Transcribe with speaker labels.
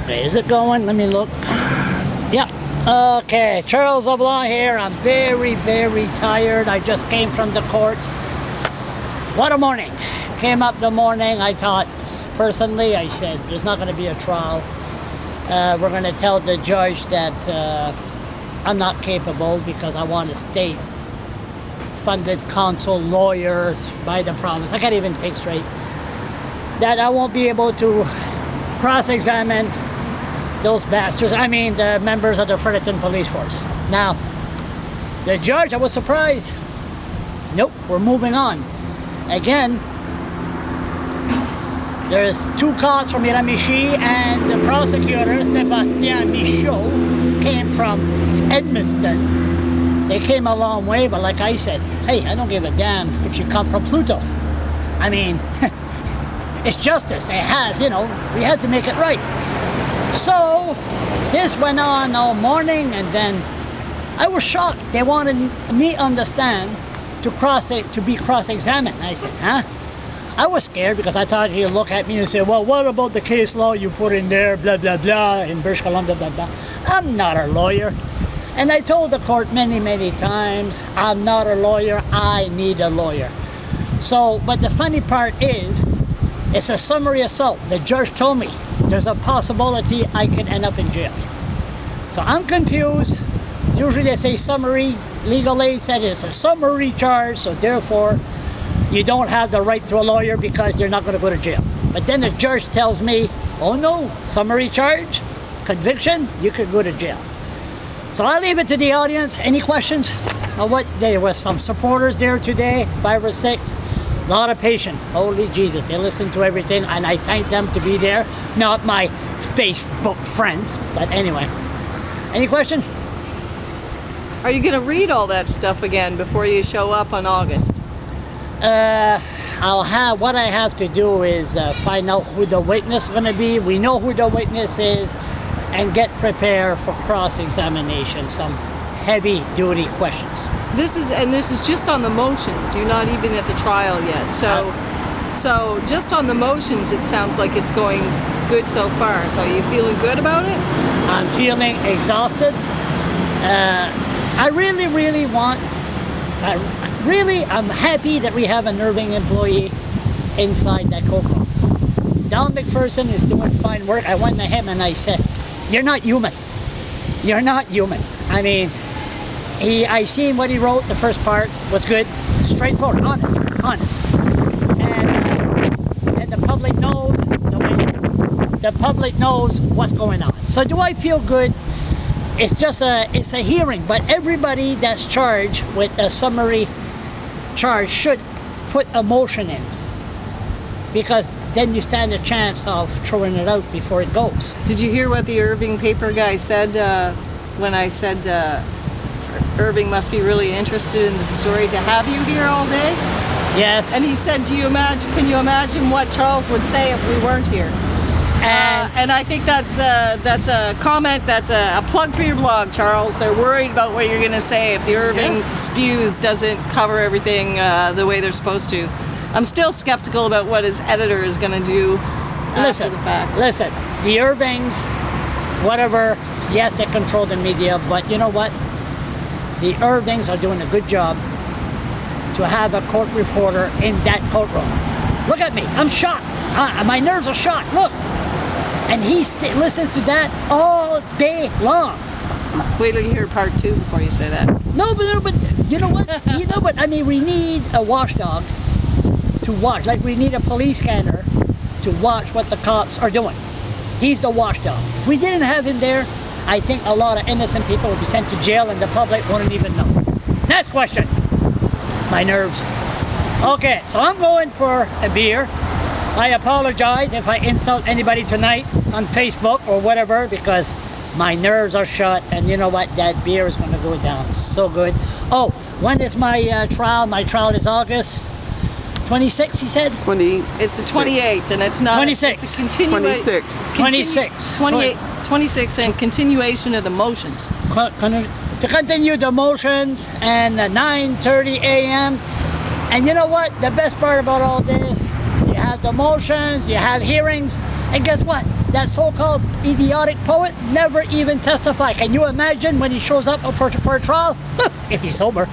Speaker 1: Okay, is it going? Let me look. Yeah. Okay, Charles LeBlanc here. I'm very, very tired. I just came from the court. What a morning. Came up the morning. I thought, personally, I said, there's not going to be a trial. We're going to tell the judge that I'm not capable because I want a state-funded counsel, lawyer, by the promise. I can't even think straight. That I won't be able to cross-examine those bastards. I mean, the members of the Fredericton Police Force. Now, the judge, I was surprised. Nope, we're moving on. Again, there's two cops from Miramichi, and the prosecutor, Sébastien Michaud, came from Edmundston. They came a long way, but like I said, hey, I don't give a damn if you come from Pluto. I mean, it's justice. It has, you know, we had to make it right. So this went on all morning, and then I was shocked. They wanted me on the stand to be cross-examined. I said, huh? I was scared because I thought he'd look at me and say, well, what about the case law you put in there, blah, blah, blah, in British Columbia, blah, blah. I'm not a lawyer. And I told the court many, many times, I'm not a lawyer, I need a lawyer. So, but the funny part is, it's a summary assault. The judge told me there's a possibility I can end up in jail. So I'm confused. Usually they say summary. Legal aid said it's a summary charge, so therefore you don't have the right to a lawyer because you're not going to go to jail. But then the judge tells me, oh no, summary charge, conviction, you could go to jail. So I'll leave it to the audience. Any questions? There was some supporters there today, 5 or 6. A lot of patience. Holy Jesus, they listened to everything, and I thank them to be there. Not my Facebook friends, but anyway. Any question?
Speaker 2: Are you going to read all that stuff again before you show up on August?
Speaker 1: What I have to do is find out who the witness is going to be. We know who the witness is, and get prepared for cross-examination, some heavy-duty questions.
Speaker 2: This is just on the motions. You're not even at the trial yet. So just on the motions, it sounds like it's going good so far. So are you feeling good about it?
Speaker 1: I'm feeling exhausted. I'm happy that we have a Irving employee inside that courtroom. Don McPherson is doing fine work. I went to him and I said, you're not human. You're not human. I mean, I seen what he wrote. The first part was good, straightforward, honest. And the public knows the public knows what's going on. So do I feel good? It's a hearing, but everybody that's charged with a summary charge should put a motion in, because then you stand a chance of throwing it out before it goes.
Speaker 2: Did you hear what the Irving paper guy said when I said Irving must be really interested in the story to have you here all day?
Speaker 1: Yes.
Speaker 2: And he said, can you imagine what Charles would say if we weren't here? And I think that's a comment, that's a plug for your blog, Charles. They're worried about what you're going to say if the Irving spews doesn't cover everything the way they're supposed to. I'm still skeptical about what his editor is going to do after the fact. Listen,
Speaker 1: the Irvings, whatever, yes, they control the media, but you know what? The Irvings are doing a good job to have a court reporter in that courtroom. Look at me, I'm shot. My nerves are shot, look. And he listens to that all day long.
Speaker 2: Wait till you hear part 2 before you say that.
Speaker 1: No, but you know what? I mean, we need a watchdog to watch. Like, we need a police scanner to watch what the cops are doing. He's the watchdog. If we didn't have him there, I think a lot of innocent people would be sent to jail and the public wouldn't even know. Next question. My nerves. Okay, so I'm going for a beer. I apologize if I insult anybody tonight on Facebook or whatever, because my nerves are shot, and you know what? That beer is going to go down so good. Oh, when is my trial? My trial is August 26th, he said?
Speaker 2: It's the 28th, and it's not...
Speaker 1: 26.
Speaker 2: It's a continuation. 26 and continuation of the motions.
Speaker 1: To continue the motions, and 9:30 a.m. And you know what? The best part about all this, you have the motions, you have hearings, and guess what? that so-called idiotic poet never even testified. Can you imagine when he shows up for a trial? If he's sober.